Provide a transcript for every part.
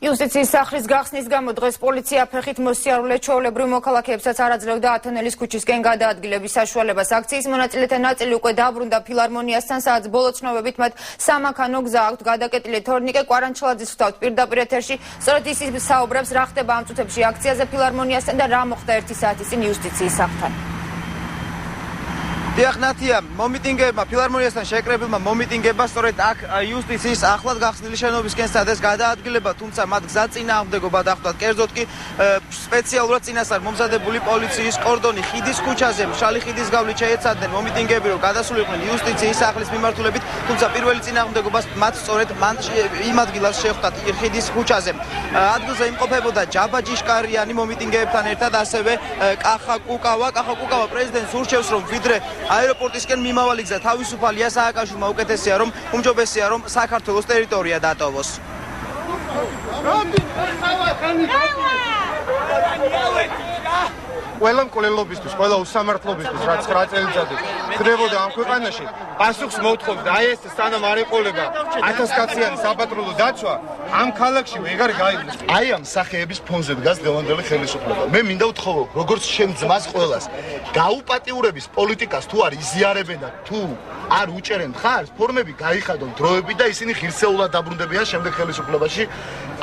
იუსტიციის სახლის გახსნის გამო დღეს პოლიცია ფეხით მოსიარულე ჩვეულებრივ მოქალაქეებსაც არ აძლევდა ათონელის ქუჩისკენ გადაადგილების საშუალებას. აქციის მონაწილეთა ნაწილი უკვე დაბრუნდა ფილარმონიასთან, სადაც ბოლო ცნობებით მათ სამანქანო გზა აქვთ გადაკეტილი. თორნიკე კვარანჩელაძის ხვდავთ პირდაპირ ეთერში. სწორედ ის საუბრობს, რა ხდება ამ წუთებში აქციაზე ფილარმონიასთან და რა მოხდა 1 საათის წინ იუსტიციის სახლთან. დიახნათია, მომიტინგეებმა ფილარმონიასთან შეკრებილმა მომიტინგებმა სწორედ აქ იუსტიციის ახლად გახსნილი შენობისკენ სცადეს გადაადგილება, თუმცა მათ გზაწინააღმდეგობა დახვდათ. კერძოდ კი სპეციალურად წინასწარ მომზადებული პოლიციის კორდონი ხიდის ქუჩაზე, მშალი ხიდის გავლით შეეცადნენ მომიტინგეები, რომ გადასულიყვნენ იუსტიციის სახლის მიმართულებით, თუმცა პირველი წინააღმდეგობას მათ სწორედ იმ ადგილას შეხვდათ ხიდის ქუჩაზე. ადგილზე იმყოფებოდა ჯაბა ჯიშკარიანი მომიტინგეებთან ერთად, ასევე კახა კუკავა პრეზიდენტს ურჩევს, რომ ვიდრე აეროპორტისკენ მიმავალი გზა თავისუფალია, სააკაშვილმა უკეთესია, რომ უმჯობესია, რომ საქართველოს ტერიტორია დატოვოს. ყველა მკვლელობისთვის, ყველა უსამართლობისთვის, რაც 9 წელიწადი ხდებოდა ამ ქვეყანაში, პასუხს მოთხოვს და აი ეს სანამ არ ეყოლება 1000-კაციანი საპატრულო დაცვა, ამ ქალაქში ვეღარ გაიგოს. აი ამ სახეების ფონზე დგას დღევანდელი ხელისუფლება. მე მინდა ვთხოვო, როგორც შენ ძმას ყველას, გაუპატიურების პოლიტიკას თუ არ იზიარებენ და თუ არ უჭერენ ხარს, ფორმები გაიხადონ დროებით და ისინი ღირსეულად დაბრუნდებიან შემდეგ ხელისუფლებაში,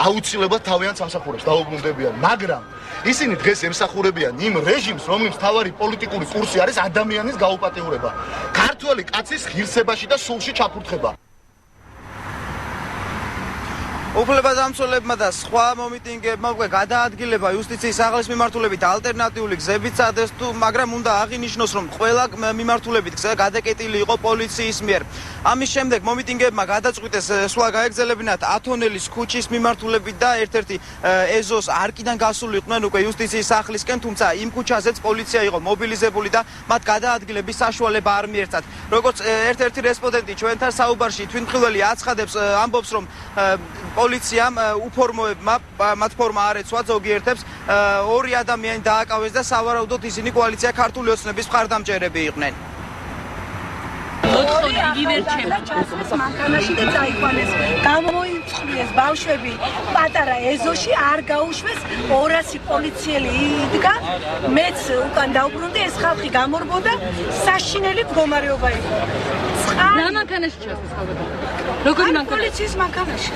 აუცილებლად თავიანთ სამსახურებს დაუბრუნდებიან, მაგრამ ისინი დღეს ემსახურებიან იმ რეჟიმს, რომლის მთავარი პოლიტიკური კურსი არის ადამიანის გაუპატიურება, ქართველი კაცის ღირსებაში და სულში ჩაფურთხება. უფლებადამცველებმა და სხვა მომიტინგეებმა უკვე გადაადგილება იუსტიციის სახლის მიმართულებით ალტერნატიული გზებით სცადეს, მაგრამ უნდა აღინიშნოს, რომ ყველა მიმართულებით გზა გადაკეტილი იყო პოლიციის მიერ. ამის შემდეგ მომიტინგეებმა გადაწყვიტეს სვლა გაეგზელებინათ ათონელის ქუჩის მიმართულებით და ერთ-ერთი ეზოს არკიდან გასულიყვნენ უკვე იუსტიციის სახლისკენ, თუმცა იმ ქუჩაზეც პოლიცია იყო მობილიზებული და მათ გადაადგილების საშუალება არ მიეცათ. როგორც ერთ-ერთი რესპონდენტი ჩვენთან საუბარში თვითმხილველი აცხადებს, ამბობს, რომ პოლიციამ უფორმოებმა მათ ფორმა არ ეცვა, ზოგიერთებს 2 ადამიანი დააკავეს და სავარაუდოდ ისინი კოალიცია ქართული ოცნების მხარდამჭერები იყვნენ. მანქანაში და წაიყვანეს, გამოიმწყვიეს ბავშვები პატარა ეზოში, არ გაუშვეს, 200 პოლიციელი იდგა, მეც უკან დაუბრუნდი, ეს ხალხი გამორბოდა, საშინელი მდგომარეობა იყო. რა მანქანაში ჩასვეს ხალხი? როგორი მანქანა? პოლიციის მანქანაში.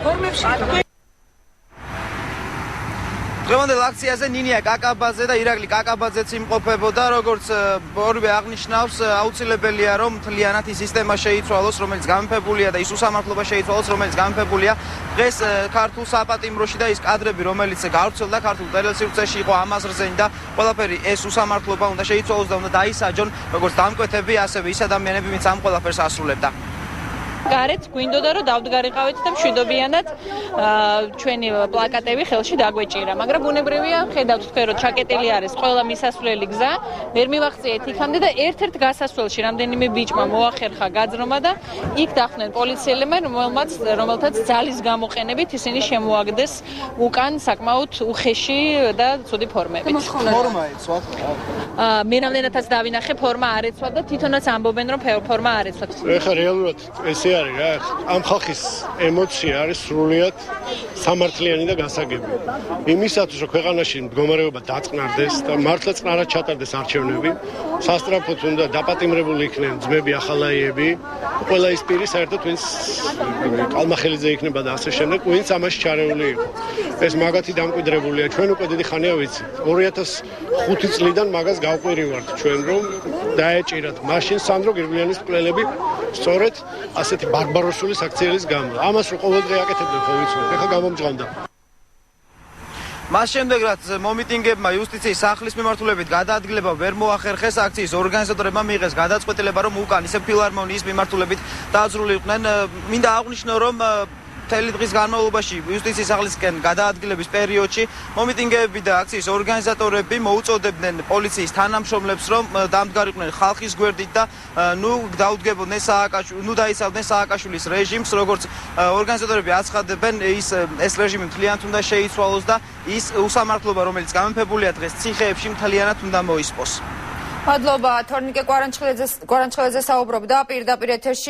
ფორმებში. დღევანდელ აქციაზე ნინია კაკაბაძე და ირაკლი კაკაბაძეც იმყოფებოდა, როგორც ორივე აღნიშნავს, აუცილებელია, რომ მთლიანად ის სისტემა შეიცვალოს, რომელიც გამეფებულია და ის უსამართლობა შეიცვალოს, რომელიც გამეფებულია დღეს ქართულ საპატიმროში და ის კადრები, რომელიც გავრცელდა ქართულ ტელესივრცეში, იყო ამაზრზენი და ყველაფერი ეს უსამართლობა უნდა შეიცვალოს და უნდა დაისაჯონ, როგორც დამკვეთები, ასევე ის ადამიანები, ვინც ამ ყველაფერს ასრულებდა. გარეთ გვინდოდა რომ დავდგარიყავით და მშვიდობიანად ჩვენი პლაკატები ხელში დაგვეჭირა, მაგრამ ბუნებრივია, ხედავთ თქვენ რომ ჩაკეტილი არის ყველა მისასვლელი გზა, ვერ მივახციეთ იქამდე და ერთ-ერთ გასასვლელში რამდენიმე ბიჭმა მოახერხა გაძრომა და იქ დახვდნენ პოლიციელებმა, რომელთაც ძალის გამოყენებით ისინი შემოაგდეს უკან საკმაოდ უხეში და ცუდი ფორმებით. ფორმა ეცვათ? მე რამდენადაც დავინახე, ფორმა არ ეცვათ და თვითონაც ამბობენ რომ ფორმა არ ეცვათ. ეხლა რეალურად ესე არის რა, ამ ხალხის ემოცია არის სრულიად სამართლიანი და გასაგები. იმისათვის რომ ქვეყანაში მდგომარეობა დაწყნარდეს და მართლა წყნარად ჩატარდეს არჩევნები, სასტრაფოდ უნდა დაპატიმრებული იქნენ ძმები ახალაიები, ყველა ის პირი საერთოდ ვინც კალმახელიძე იქნება და ასე შემდეგ, ვინც ამაში ჩარეული იყო. ეს მაგათი დამკვიდრებულია, ჩვენ უკვე დიდი ხანია ვიცით. 2005 წლიდან მაგას გავყვირივართ ჩვენ, რომ დაეჭირათ მაშინ სანდრო გირგლიანის მკვლელები სწორედ ასეთი ბარბაროსული საქციელის გამო. ამას რომ ყოველდღე აკეთებდნენ, ხო ვიცით, ეხლა გამომჟღავდა. მას შემდეგ, რაც მომიტინგებმა იუსტიციის სახლის მიმართულებით გადაადგილება ვერ მოახერხეს, აქციის ორგანიზატორებმა მიიღეს გადაწყვეტილება, რომ უკან ისე ფილარმონიის მიმართულებით დაძრულიყვნენ. მინდა აღვნიშნო, რომ მთელი დღის განმავლობაში იუსტიციის სახლისკენ გადაადგილების პერიოდში მომიტინგეები და აქციის ორგანიზატორები მოუწოდებდნენ პოლიციის თანამშრომლებს, რომ დამდგარიყვნენ ხალხის გვერდით და დაუდგებოდნენ დაისავდნენ სააკაშვილის რეჟიმს, როგორც ორგანიზატორები აცხადებენ, ეს რეჟიმი მთლიანად უნდა შეიცვალოს და ის უსამართლობა, რომელიც გამეფებულია დღეს ციხეებში, მთლიანად უნდა მოისპოს. მადლობა, თორნიკე კვარანჩელაძე საუბრობდა პირდაპირ ეთერში.